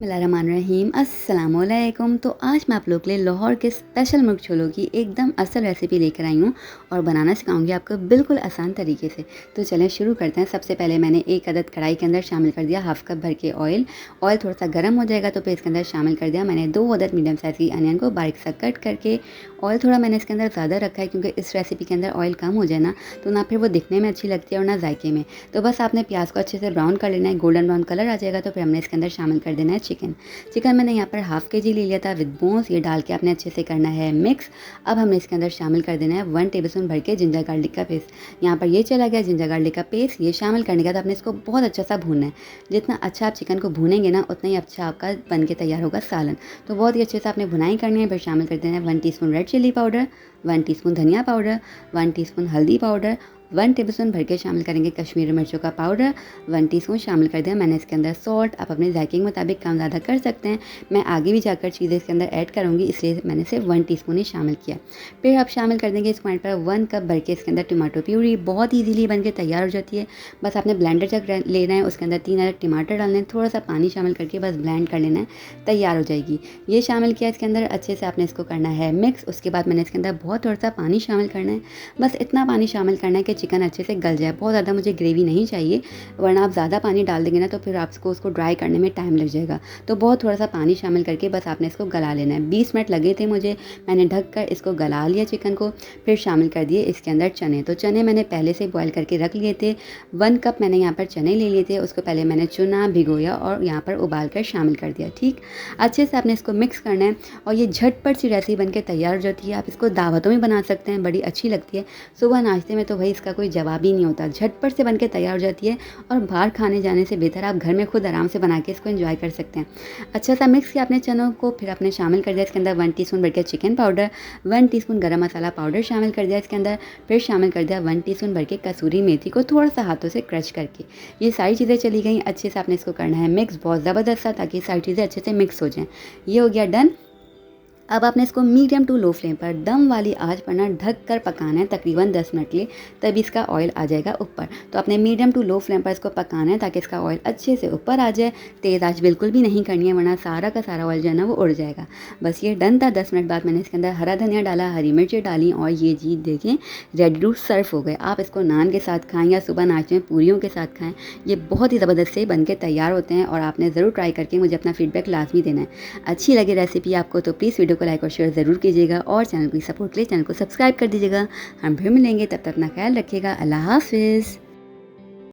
बिस्मिल्लाहिर्रहमानिर्रहीम अस्सलामुअलैकुम। तो आज मैं आप लोग के लिए लाहौर के स्पेशल मुर्ग छोलों की एकदम असल रेसिपी लेकर आई हूँ और बनाना सिखाऊंगी आपको बिल्कुल आसान तरीके से। तो चलें शुरू करते हैं। सबसे पहले मैंने एक अदद कढ़ाई के अंदर शामिल कर दिया हाफ़ कप भर के ऑयल। ऑयल थोड़ा सा गर्म हो जाएगा तो फिर इसके अंदर शामिल कर दिया मैंने 2 अदद मीडियम साइज़ की अनियन को बारीक सा कट करके। ऑयल थोड़ा मैंने इसके अंदर ज़्यादा रखा है क्योंकि इस रेसिपी के अंदर ऑयल कम हो जाए ना तो ना फिर वो दिखने में अच्छी लगती है और ना जायके में। तो बस आपने प्याज को अच्छे से ब्राउन कर लेना है, गोल्डन ब्राउन कलर आ जाएगा तो फिर हमने इसके अंदर शामिल कर देना है चिकन मैंने यहाँ पर हाफ़ के जी ले लिया था विद बोन्स। ये डाल के आपने अच्छे से करना है मिक्स। अब हमने इसके अंदर शामिल कर देना है 1 टेबलस्पून भर के जिंजर गार्लिक का पेस्ट। यहाँ पर ये चला गया जिंजर गार्लिक का पेस्ट। ये शामिल करने के बाद आपने इसको बहुत अच्छा सा भूनना है। जितना अच्छा आप चिकन को भूनेंगे ना उतना ही अच्छा आपका बन के तैयार होगा सालन। तो बहुत ही अच्छे से आपने भुनाई करनी है। फिर शामिल कर देना है 1 teaspoon red chilli powder, 1 teaspoon धनिया पाउडर, 1 टीस्पून हल्दी पाउडर, 1 टेबलस्पून भर के शामिल करेंगे कश्मीरी मिर्चों का पाउडर, 1 टीस्पून शामिल कर दिया मैंने इसके अंदर सॉल्ट। आप अपने जायके के मुताबिक कम ज़्यादा कर सकते हैं। मैं आगे भी जाकर चीज़ें इसके अंदर ऐड करूँगी इसलिए मैंने सिर्फ 1 टीस्पून ही शामिल किया। फिर आप शामिल कर देंगे इस पॉइंट पर 1 कप भर के इसके अंदर टमाटो प्यूरी। बहुत ईजीली बन के तैयार हो जाती है। बस आपने ब्लेंडर जग लेना है, उसके अंदर 3 अदद टमाटर डालने हैं, थोड़ा सा पानी शामिल करके बस ब्लेंड कर लेना है, तैयार हो जाएगी। ये शामिल किया इसके अंदर, अच्छे से आपने इसको करना है मिक्स। उसके बाद मैंने इसके अंदर बहुत थोड़ा सा पानी शामिल करना है। बस इतना पानी शामिल करना है कि चिकन अच्छे से गल जाए। बहुत ज़्यादा मुझे ग्रेवी नहीं चाहिए वरना आप ज़्यादा पानी डाल देंगे ना तो फिर आपको उसको ड्राई करने में टाइम लग जाएगा। तो बहुत थोड़ा सा पानी शामिल करके बस आपने इसको गला लेना है। 20 मिनट लगे थे मुझे। मैंने ढक कर इसको गला लिया चिकन को। फिर शामिल कर दिए इसके अंदर चने। तो चने मैंने पहले से बॉयल करके रख लिए थे। 1 कप मैंने यहाँ पर चने ले लिए थे। उसको पहले मैंने चुना, भिगोया और यहाँ पर उबाल कर शामिल कर दिया। ठीक, अच्छे से आपने इसको मिक्स करना है और ये झटपट सी रेसिपी बन के तैयार हो जाती है। आप इसको दावतों में बना सकते हैं, बड़ी अच्छी लगती है। सुबह नाश्ते में तो भाई इसका कोई जवाब ही नहीं होता। झटपट से बनके तैयार हो जाती है और बाहर खाने जाने से बेहतर आप घर में खुद आराम से बना के इसको एंजॉय कर सकते हैं। अच्छा सा मिक्स किया आपने चनों को। फिर आपने शामिल कर दिया इसके अंदर 1 टीस्पून भर के चिकन पाउडर, 1 टीस्पून गरम मसाला पाउडर शामिल कर दिया इसके अंदर। फिर शामिल कर दिया 1 टीस्पून भर के कसूरी मेथी को थोड़ा सा हाथों से क्रश करके। ये सारी चीज़ें चली गई। अच्छे से आपने इसको करना है मिक्स बहुत ज़बरदस्त सा, ताकि सारी चीज़ें अच्छे से मिक्स हो जाएँ। ये हो गया डन। अब आपने इसको मीडियम टू लो फ्लेम पर दम वाली आंच पर ना ढक कर पकाना है तकरीबन 10 मिनट के लिए, तभी इसका ऑयल आ जाएगा ऊपर। तो आपने मीडियम टू लो फ्लेम पर इसको पकाना है ताकि इसका ऑयल अच्छे से ऊपर आ जाए। तेज़ आंच बिल्कुल भी नहीं करनी है वरना सारा का सारा ऑयल जो है ना वो उड़ जाएगा। बस ये डन था। 10 मिनट बाद मैंने इसके अंदर हरा धनिया डाला, हरी मिर्चें डाली और ये जी देखें रेडी टू सर्व हो गए। आप इसको नान के साथ खाएँ या सुबह नाश्ते में पूरियों के साथ खाएँ। ये बहुत ही ज़बरदस्त से बन के तैयार होते हैं और आपने ज़रूर ट्राई करके मुझे अपना फीडबैक लाजमी देना है। अच्छी लगी रेसिपी आपको तो प्लीज़ वीडियो को लाइक और शेयर ज़रूर कीजिएगा और चैनल की सपोर्ट के लिए चैनल को सब्सक्राइब कर दीजिएगा। हम फिर मिलेंगे, तब तक अपना ख्याल रखिएगा। अल्लाह हाफ़िज़।